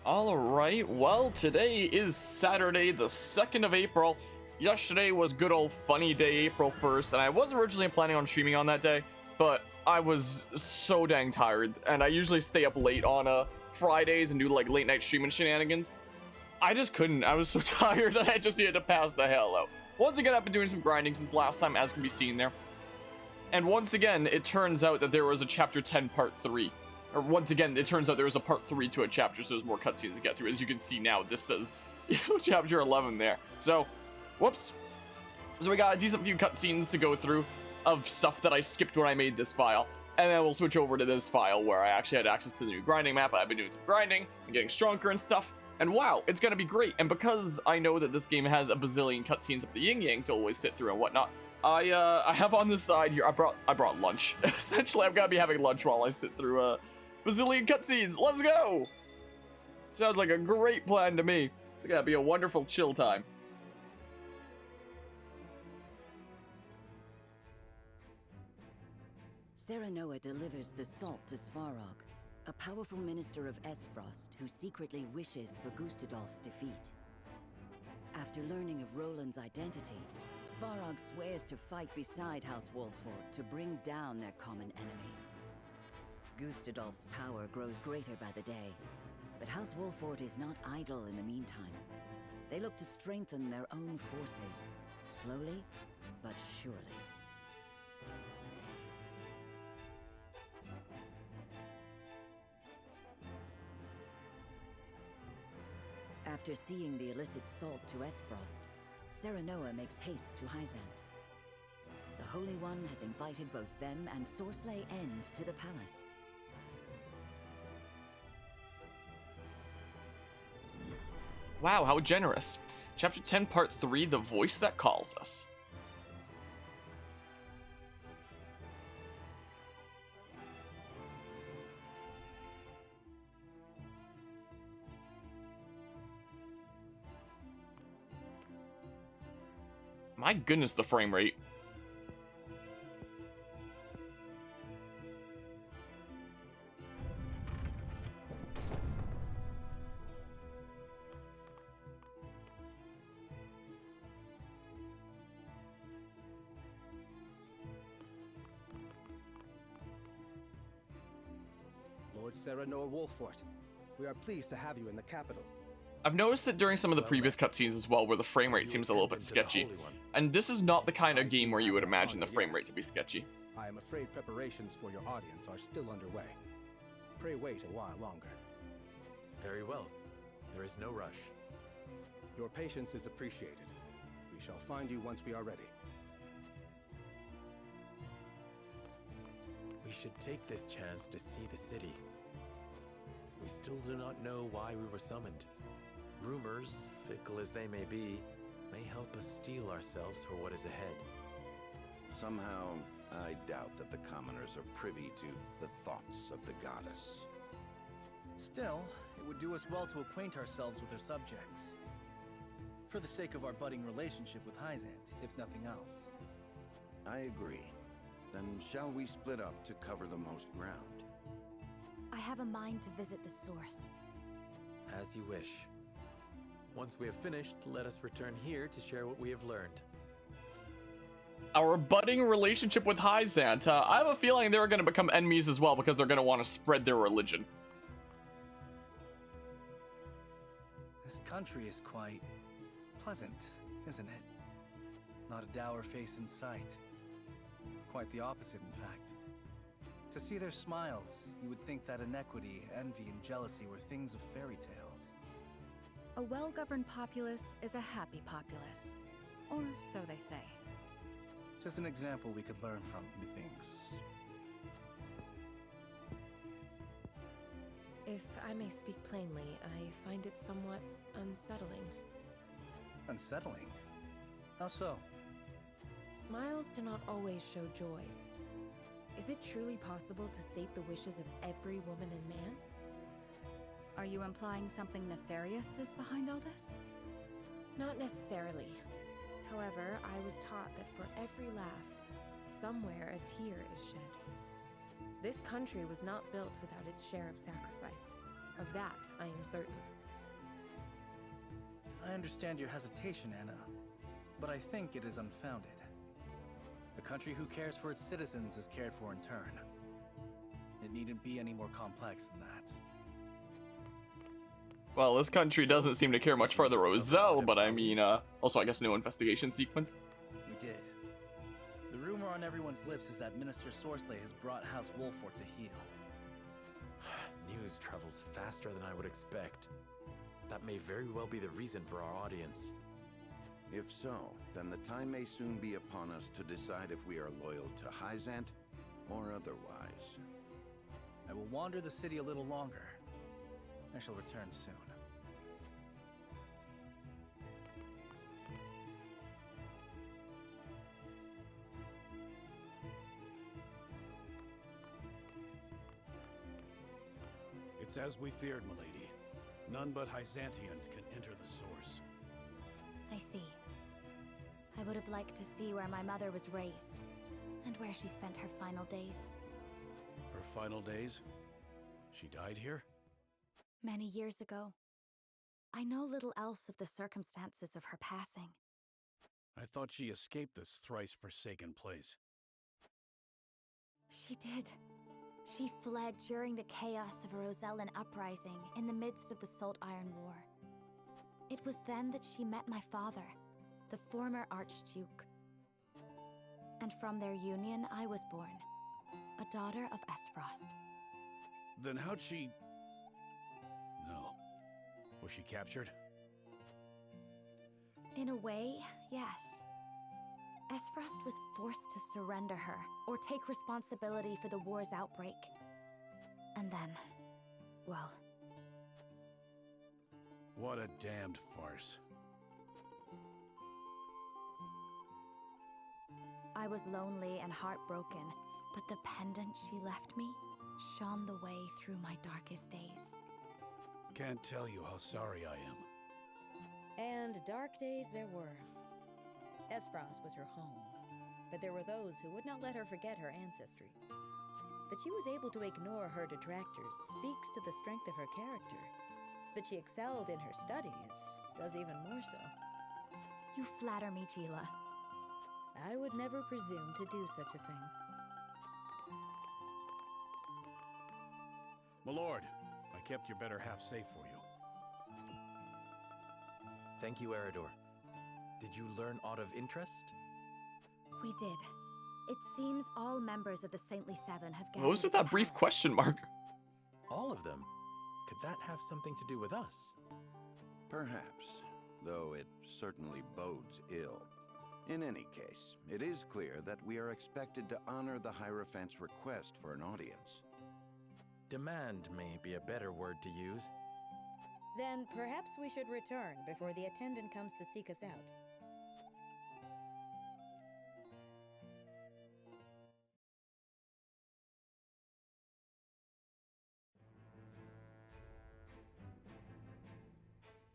Alright, well, today is Saturday, the 2nd of April. Yesterday was good old funny day, April 1st, and I was originally planning on streaming on that day, but I was so dang tired, and I usually stay up late on Fridays and do like late night streaming shenanigans. I just couldn't. I was so tired that I just needed to pass the hell out. Once again, I've been doing some grinding since last time, as can be seen there. And once again, it turns out that there was a Chapter 10 Part 3. Or once again, it turns out there was a Part 3 to a chapter, so there's more cutscenes to get through. As you can see now, this says Chapter 11 there. So, whoops. So we got a decent few cutscenes to go through of stuff that I skipped when I made this file. And then we'll switch over to this file where I actually had access to the new grinding map. I've been doing some grinding and getting stronger and stuff. And wow, it's gonna be great. And because I know that this game has a bazillion cutscenes up the yin-yang to always sit through and whatnot, I have on the side here, I brought lunch. Essentially, I'm gonna be having lunch while I sit through bazillion cutscenes. Let's go! Sounds like a great plan to me. It's gonna be a wonderful chill time. Serenoa delivers the salt to Svarog, a powerful minister of Esfrost who secretly wishes for Gustadolf's defeat. After learning of Roland's identity, Svarog swears to fight beside House Wolffort to bring down their common enemy. Gustadolf's power grows greater by the day, but House Wolffort is not idle in the meantime. They look to strengthen their own forces, slowly but surely. After seeing the illicit salt to Esfrost, Serenoa makes haste to Hyzante. The Holy One has invited both them and Sorsley End to the palace. Wow, how generous. Chapter 10, Part 3, The Voice That Calls Us. My goodness, the frame rate. Lord Serenoa Wolffort, we are pleased to have you in the capital. I've noticed that during some of the previous cutscenes as well, where the frame rate seems a little bit sketchy. And this is not the kind of game where you would imagine the frame rate to be sketchy. I am afraid preparations for your audience are still underway. Pray wait a while longer. Very well. There is no rush. Your patience is appreciated. We shall find you once we are ready. We should take this chance to see the city. We still do not know why we were summoned. Rumors, fickle as they may be, may help us steel ourselves for what is ahead. Somehow, I doubt that the commoners are privy to the thoughts of the goddess. Still, it would do us well to acquaint ourselves with her subjects. For the sake of our budding relationship with Hyzante, if nothing else. I agree. Then shall we split up to cover the most ground? I have a mind to visit the source. As you wish. Once we have finished, let us return here to share what we have learned. Our budding relationship with Hyzante. I have a feeling they're going to become enemies as well because they're going to want to spread their religion. This country is quite pleasant, isn't it? Not a dour face in sight. Quite the opposite, in fact. To see their smiles, you would think that inequity, envy, and jealousy were things of fairy tales. A well-governed populace is a happy populace. Or so they say. Just an example we could learn from, methinks. If I may speak plainly, I find it somewhat unsettling. Unsettling? How so? Smiles do not always show joy. Is it truly possible to sate the wishes of every woman and man? Are you implying something nefarious is behind all this? Not necessarily. However, I was taught that for every laugh, somewhere a tear is shed. This country was not built without its share of sacrifice. Of that, I am certain. I understand your hesitation, Anna, but I think it is unfounded. A country who cares for its citizens is cared for in turn. It needn't be any more complex than that. Well, this country doesn't seem to care much for the Roselle, but I mean, also I guess no investigation sequence. We did. The rumor on everyone's lips is that Minister Sorsley has brought House Wolfort to heel. News travels faster than I would expect. That may very well be the reason for our audience. If so, then the time may soon be upon us to decide if we are loyal to Hyzante or otherwise. I will wander the city a little longer. I shall return soon. It's as we feared, milady. None but Hyzantians can enter the source. I see. I would have liked to see where my mother was raised, and where she spent her final days. Her final days? She died here? Many years ago. I know little else of the circumstances of her passing. I thought she escaped this thrice-forsaken place. She did. She fled during the chaos of a Rosellan uprising in the midst of the Salt Iron War. It was then that she met my father, the former Archduke. And from their union I was born, a daughter of Esfrost. Then how'd she... No. Was she captured? In a way, yes. Esfrost was forced to surrender her, or take responsibility for the war's outbreak. And then, well... What a damned farce. I was lonely and heartbroken, but the pendant she left me shone the way through my darkest days. Can't tell you how sorry I am. And dark days there were. Esfrost was her home, but there were those who would not let her forget her ancestry. That she was able to ignore her detractors speaks to the strength of her character. That she excelled in her studies does even more so. You flatter me, Gila. I would never presume to do such a thing. My lord, I kept your better half safe for you. Thank you, Eridor. Did you learn aught of interest? We did. It seems all members of the Saintly Seven have gathered. What was with that brief question mark? All of them? Could that have something to do with us? Perhaps, though it certainly bodes ill. In any case, it is clear that we are expected to honor the Hierophant's request for an audience. Demand may be a better word to use. Then perhaps we should return before the attendant comes to seek us out.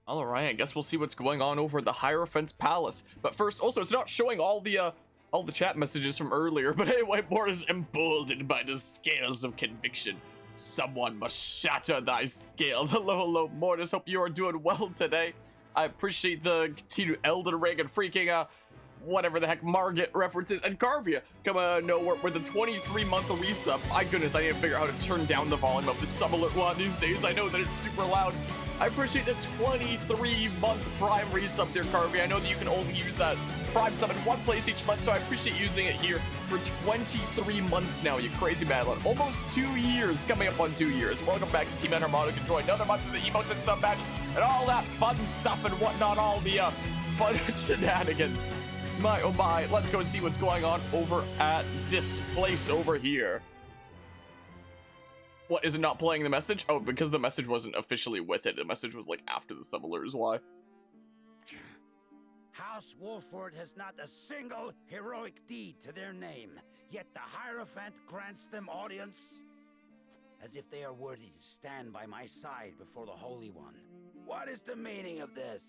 Alright, I guess we'll see what's going on over at the Hierophant's Palace. But first, also, it's not showing all the chat messages from earlier, but hey, Whiteboard is emboldened by the scales of conviction. Someone must shatter thy scales. Hello, Mortis. Hope you are doing well today. I appreciate the continued Elden Ring and freaking, whatever the heck, Margit references. And Carvia, come on, no, we're the 23-month resub. My goodness, I need to figure out how to turn down the volume of the sub alert one these days. I know that it's super loud. I appreciate the 23-month Prime resub there, Carvey. I know that you can only use that Prime sub in one place each month, so I appreciate using it here for 23 months now, you crazy bad lad. Almost 2 years, coming up on 2 years. Welcome back to Team Armada. Enjoy another month of the emotes and sub batch and all that fun stuff and whatnot, all the fun shenanigans. My, oh my, let's go see what's going on over at this place over here. What, is it not playing the message? Oh, because the message wasn't officially with it. The message was like after the sub alert is why. House Wolford has not a single heroic deed to their name, yet the Hierophant grants them audience? As if they are worthy to stand by my side before the Holy One. What is the meaning of this?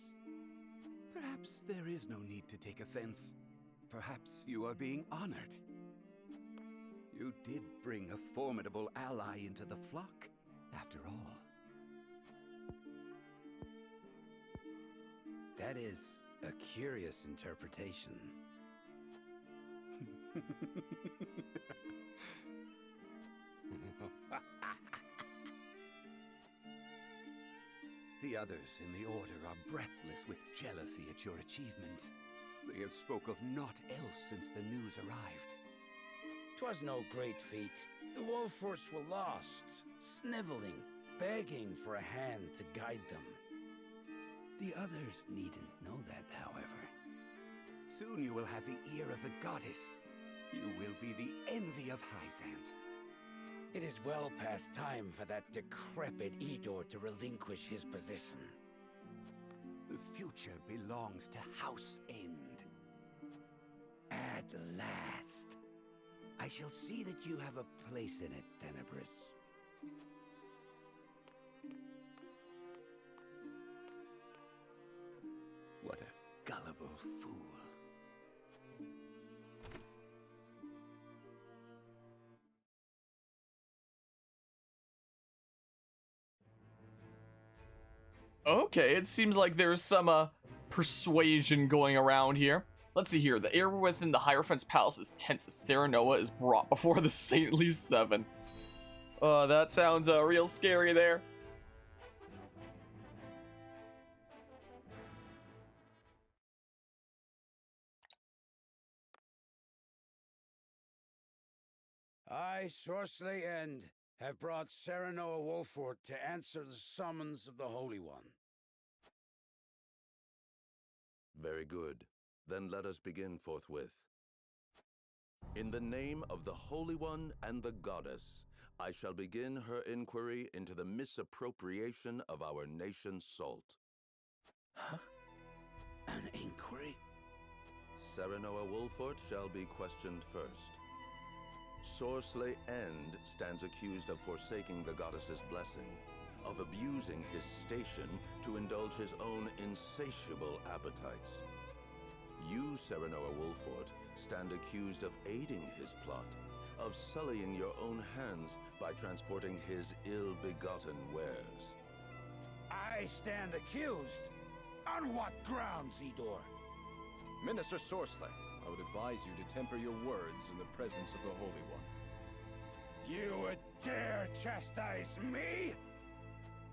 Perhaps there is no need to take offense. Perhaps you are being honored. You did bring a formidable ally into the flock, after all. That is a curious interpretation. The others in the Order are breathless with jealousy at your achievement. They have spoke of naught else since the news arrived. 'Twas no great feat. The Wolforts were lost, sniveling, begging for a hand to guide them. The others needn't know that, however. Soon you will have the ear of the goddess. You will be the envy of Hyzante. It is well past time for that decrepit Edor to relinquish his position. The future belongs to House End. At last. I shall see that you have a place in it, Tenebris. What a gullible fool. Okay, it seems like there's some persuasion going around here. Let's see here. The air within the Hierophant's palace is tense as Serenoa is brought before the Saintly Seven. That sounds real scary there. I, Sorcery End, have brought Serenoa Wolfort to answer the summons of the Holy One. Very good. Then let us begin forthwith. In the name of the Holy One and the Goddess, I shall begin her inquiry into the misappropriation of our nation's salt. Huh? An inquiry? Serenoa Wolfort shall be questioned first. Sorcery End stands accused of forsaking the goddess's blessing, of abusing his station to indulge his own insatiable appetites. You, Serenoa Wolfort, stand accused of aiding his plot, of sullying your own hands by transporting his ill-begotten wares. I stand accused? On what grounds, Edor? Minister Sorcery, I would advise you to temper your words in the presence of the Holy One. You would dare chastise me?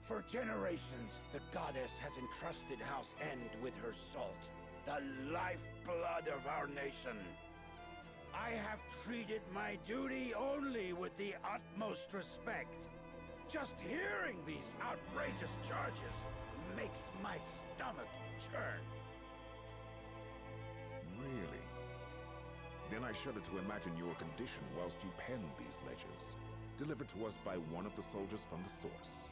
For generations, the goddess has entrusted House End with her salt, the lifeblood of our nation. I have treated my duty only with the utmost respect. Just hearing these outrageous charges makes my stomach churn. Really? Then I shudder to imagine your condition whilst you pen these ledgers, delivered to us by one of the soldiers from the source.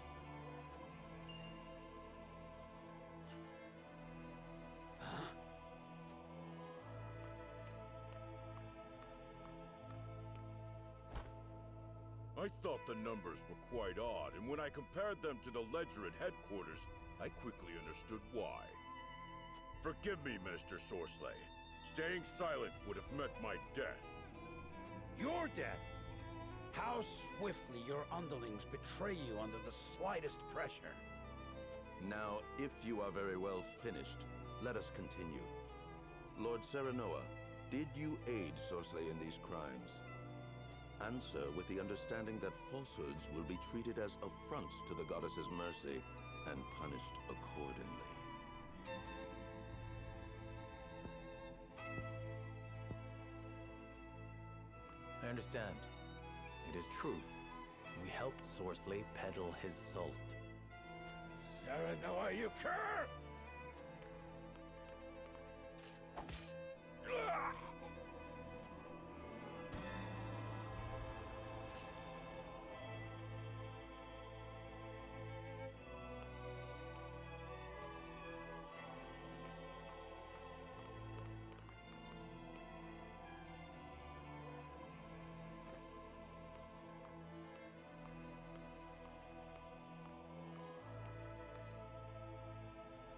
I thought the numbers were quite odd, and when I compared them to the ledger at headquarters, I quickly understood why. Forgive me, Minister Sorcery. Staying silent would have meant my death. Your death? How swiftly your underlings betray you under the slightest pressure. Now, if you are very well finished, let us continue. Lord Serenoa, did you aid Sorcery in these crimes? Answer with the understanding that falsehoods will be treated as affronts to the goddess's mercy and punished accordingly. I understand. It is true. We helped Sorcery peddle his salt. Serenoa, you cur!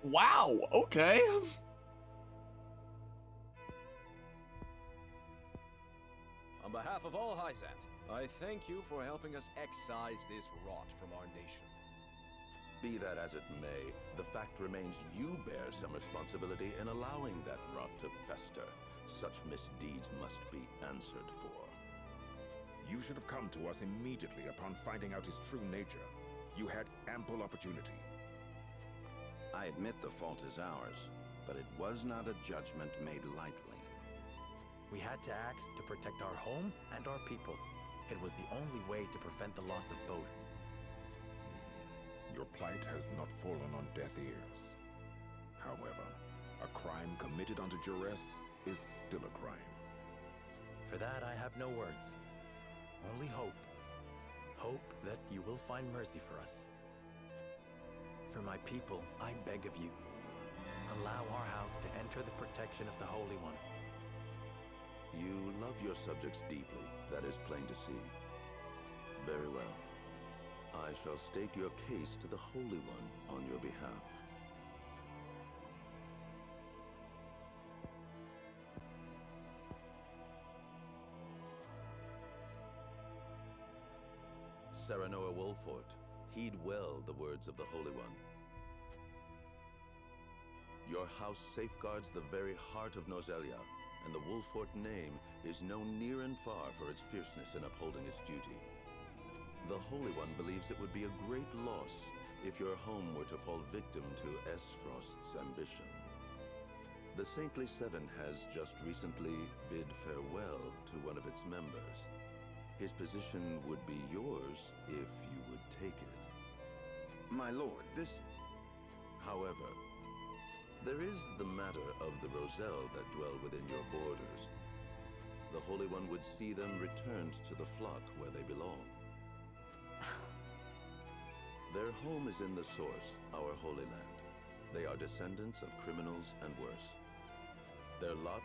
Wow, okay. On behalf of all Hyzante, I thank you for helping us excise this rot from our nation. Be that as it may, the fact remains you bear some responsibility in allowing that rot to fester. Such misdeeds must be answered for. You should have come to us immediately upon finding out his true nature. You had ample opportunity. I admit the fault is ours, but it was not a judgment made lightly. We had to act to protect our home and our people. It was the only way to prevent the loss of both. Your plight has not fallen on deaf ears. However, a crime committed under duress is still a crime. For that, I have no words. Only hope. Hope that you will find mercy for us. For my people, I beg of you, allow our house to enter the protection of the Holy One. You love your subjects deeply, that is plain to see. Very well. I shall state your case to the Holy One on your behalf. Serenoa Wolfort, heed well the words of the Holy One. Your house safeguards the very heart of Nozelia, and the Wolfort name is known near and far for its fierceness in upholding its duty. The Holy One believes it would be a great loss if your home were to fall victim to Esfrost's ambition. The Saintly Seven has just recently bid farewell to one of its members. His position would be yours if you would take it. My lord, this... However, there is the matter of the Roselle that dwell within your borders. The Holy One would see them returned to the flock where they belong. Their home is in the Source, our Holy Land. They are descendants of criminals and worse. Their lot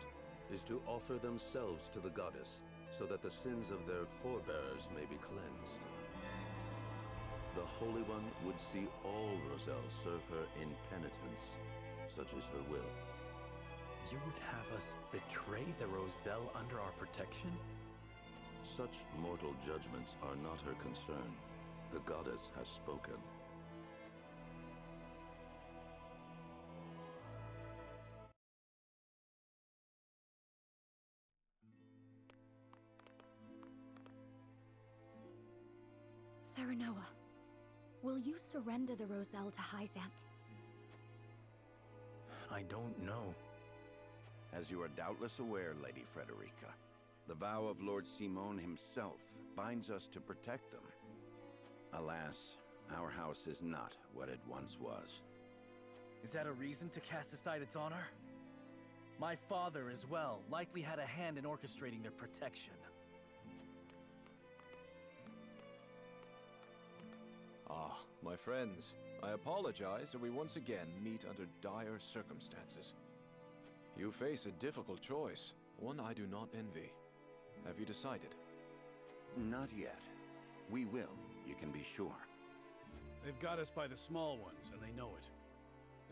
is to offer themselves to the goddess, so that the sins of their forebears may be cleansed. The Holy One would see all Roselle serve her in penitence, such is her will. You would have us betray the Roselle under our protection? Such mortal judgments are not her concern. The goddess has spoken. Serenoa, will you surrender the Roselle to Hyzante? I don't know. As you are doubtless aware, Lady Frederica, the vow of Lord Simon himself binds us to protect them. Alas, our house is not what it once was. Is that a reason to cast aside its honor? My father, as well, likely had a hand in orchestrating their protection. Ah, my friends, I apologize that we once again meet under dire circumstances. You face a difficult choice, one I do not envy. Have you decided? Not yet. We will, you can be sure. They've got us by the small ones, and they know it.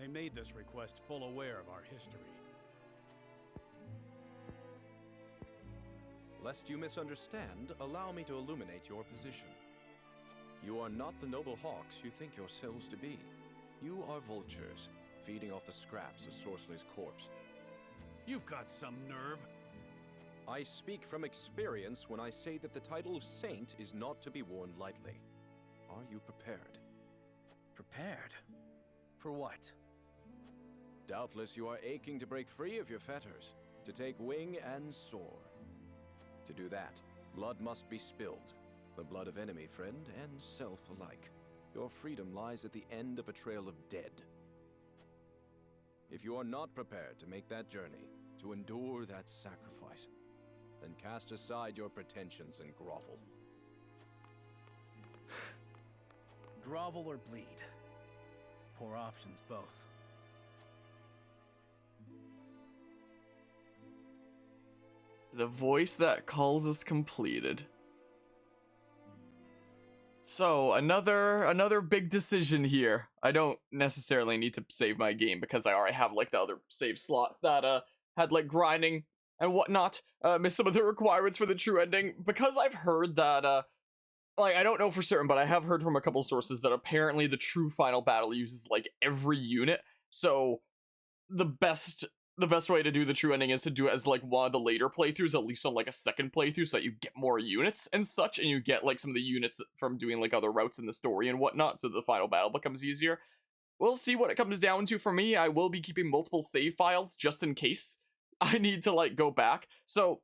They made this request full aware of our history. Lest you misunderstand, allow me to illuminate your position. You are not the noble hawks you think yourselves to be. You are vultures, feeding off the scraps of Sorslay's corpse. You've got some nerve. I speak from experience when I say that the title of saint is not to be worn lightly. Are you prepared? Prepared? For what? Doubtless you are aching to break free of your fetters, to take wing and soar. To do that, blood must be spilled. The blood of enemy, friend, and self alike. Your freedom lies at the end of a trail of dead. If you are not prepared to make that journey, to endure that sacrifice, then cast aside your pretensions and grovel. Grovel or bleed? Poor options, both. The voice that calls is completed. So, another big decision here. I don't necessarily need to save my game because I already have like the other save slot that had like grinding and whatnot. Missed some of the requirements for the true ending because I've heard that like, I don't know for certain, but I have heard from a couple sources that apparently the true final battle uses like every unit. So the best way to do the true ending is to do it as like one of the later playthroughs, at least on like a second playthrough, so that you get more units and such, and you get like some of the units from doing like other routes in the story and whatnot, so the final battle becomes easier. We'll see what it comes down to. For me, I will be keeping multiple save files just in case I need to like go back. So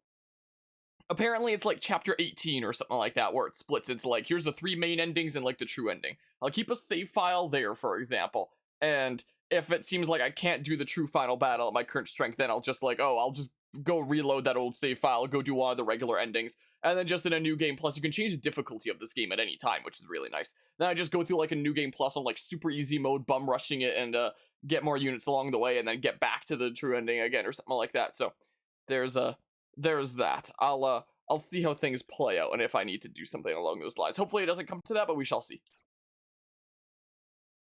apparently it's like chapter 18 or something like that, where it splits into like, here's the 3 main endings and like the true ending. I'll keep a save file there, for example, and if it seems like I can't do the true final battle at my current strength, then I'll just like, oh, I'll just go reload that old save file, go do one of the regular endings, and then just in a new game plus, you can change the difficulty of this game at any time, which is really nice. Then I just go through like a new game plus on like super easy mode, bum rushing it, and get more units along the way, and then get back to the true ending again or something like that. So there's that. I'll see how things play out and if I need to do something along those lines. Hopefully it doesn't come to that, but we shall see.